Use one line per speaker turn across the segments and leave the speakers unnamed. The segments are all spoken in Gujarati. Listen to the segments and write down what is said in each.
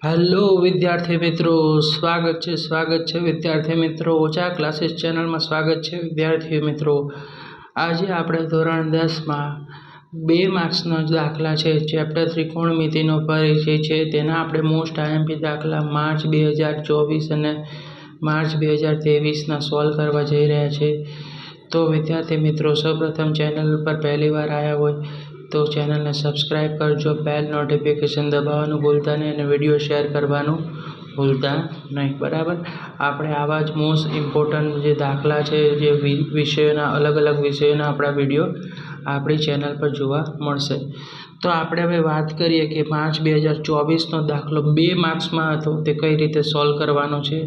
હેલો વિદ્યાર્થી મિત્રો, સ્વાગત છે વિદ્યાર્થી મિત્રો. ઓછા ક્લાસીસ ચેનલમાં સ્વાગત છે વિદ્યાર્થી મિત્રો. આજે આપણે ધોરણ 10માં 2 માર્ક્સનો દાખલા છે, ચેપ્ટર ત્રિકોણમિતિનો પરિચય છે. તેના આપણે મોસ્ટ આઈએમપી દાખલા માર્ચ 2024 અને માર્ચ 2023ના સોલ્વ કરવા જઈ રહ્યા છે. તો વિદ્યાર્થી મિત્રો, સૌપ્રથમ ચેનલ પર પહેલી વાર આવ્યા હોય તો ચેનલને સબસ્ક્રાઇબ કરજો, બેલ નોટિફિકેશન દબાવવાનું ભૂલતા નહીં અને વિડીયો શેર કરવાનું ભૂલતા નહીં. બરાબર, આપણે આવા જ મોસ્ટ ઇમ્પોર્ટન્ટ જે દાખલા છે, જે વિષયોના અલગ અલગ વિષયોના આપણા વિડીયો આપણી ચેનલ પર જોવા મળશે. તો આપણે હવે વાત કરીએ કે માર્ચ 2024નો દાખલો 2 માર્ક્સમાં હતો, તે કઈ રીતે સોલ્વ કરવાનો છે.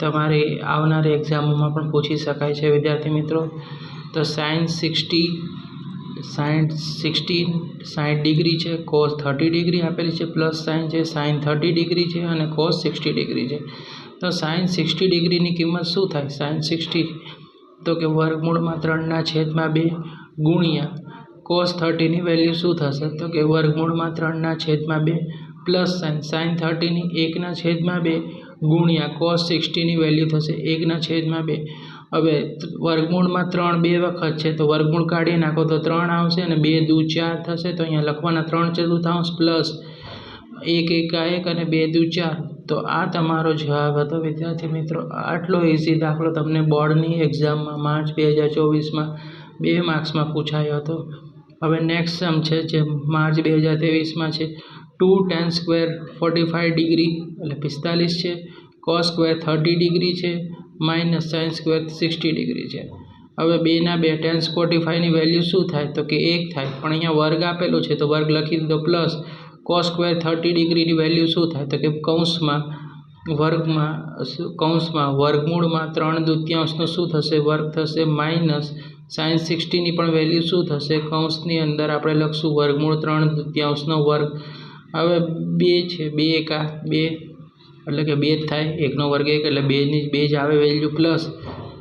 તમારી આવનારી એક્ઝામોમાં પણ પૂછી શકાય છે વિદ્યાર્થી મિત્રો. તો સાઇન 60 ડિગ્રી છે, કોસ 30 ડિગ્રી આપેલી છે, પ્લસ સાઇન છે, સાઇન 30 ડિગ્રી છે અને કોસ 60 ડિગ્રી છે. તો સાઇન 60 ડિગ્રીની કિંમત શું થાય? સાઇન 60 તો કે વર્ગમૂળમાં 3/2 ગુણ્યા કોસ 30ની વેલ્યુ શું થશે? તો કે વર્ગમૂળમાં 3/2 પ્લસ સાઇન 30ની 1/2 ગુણ્યા કોસ 60ની વેલ્યુ થશે 1/2. હવે વર્ગમૂળમાં 3 2 વખત છે, તો વર્ગમૂળ કાઢી નાખો તો 3 આવશે અને 2 દુ 4 થશે. તો અહીંયા લખવાના 3/4 પ્લસ 1 એકા 1 અને 2 દુ 4. તો આ તમારો જવાબ હતો વિદ્યાર્થી મિત્રો. આટલો ઇઝી દાખલો તમને બોર્ડની એક્ઝામમાં માર્ચ 2024માં 2 માર્ક્સમાં પૂછાયો હતો. હવે નેક્સ્ટ સમ છે, જે માર્ચ 2023માં છે. 2 tan સ્ક્વેર 45 ડિગ્રી એટલે 45 છે, કોસ સ્ક્વેર 30 ડિગ્રી છે, માઇનસ સાઇન સ્ક્વેર 60 ડિગ્રી છે. હવે 2/2 tan 45ની વેલ્યુ શું થાય? તો કે 1 થાય, પણ અહીંયા વર્ગ આપેલો છે તો વર્ગ લખી દીધો, પ્લસ કોસ સ્ક્વેર 30 ડિગ્રીની વેલ્યુ શું થાય? તો કે કૌંસમાં વર્ગમૂળમાં 3/2નો શું થશે? વર્ગ થશે, માઇનસ સાઇન 60ની પણ વેલ્યુ શું થશે? કૌંસની અંદર આપણે લખશું વર્ગમૂળ 3/2નો વર્ગ. હવે 2 છે, 2 એકા 2 એટલે કે 2 જ થાય, 1નો વર્ગ 1 એટલે 2 જ આવે વેલ્યુ, પ્લસ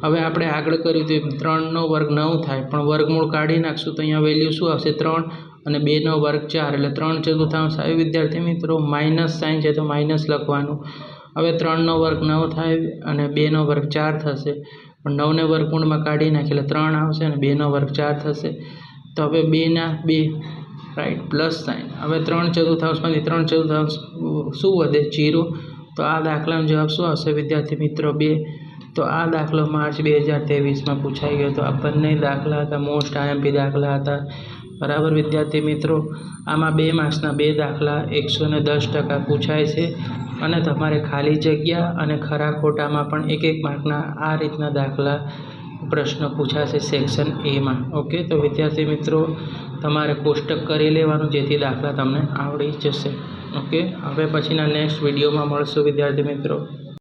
હવે આપણે આગળ કર્યું તો 3નો વર્ગ 9 થાય, પણ વર્ગમૂળ કાઢી નાખશું તો અહીંયા વેલ્યુ શું આવશે? 3 અને 2નો વર્ગ 4 એટલે 3/4 આવે વિદ્યાર્થી મિત્રો. માઇનસ સાઇન છે તો માઇનસ લખવાનું. હવે 3નો વર્ગ 9 થાય અને 2નો વર્ગ 4 થશે, પણ 9ને વર્ગમૂળમાં કાઢી નાખીએ એટલે 3 આવશે અને 2નો વર્ગ 4 થશે. તો હવે 2/2 રાઈટ, પ્લસ સાઇન. હવે 3/4માંથી 3/4 શું વધે? 0. તો આ દાખલાનો જવાબ શું આવશે વિદ્યાર્થી મિત્રો? 2. તો આ દાખલો માર્ચ 2023માં પૂછાઈ ગયો હતો. આ બંને દાખલા હતા, મોસ્ટ આઈએમપી દાખલા હતા. બરાબર વિદ્યાર્થી મિત્રો, આમાં 2 માર્ક્સના 2 દાખલા 110% પૂછાય છે અને તમારે ખાલી જગ્યા અને ખરા ખોટામાં પણ 1 માર્કના આ રીતના દાખલા પ્રશ્નો પૂછાશે સેક્શન એમાં. ઓકે, તો વિદ્યાર્થી મિત્રો તમારે કોષ્ટક કરી લેવાનું, જેથી દાખલા તમને આવડી જશે. ઓકે, હવે પછીના નેક્સ્ટ વિડીયોમાં મળશું વિદ્યાર્થી મિત્રો.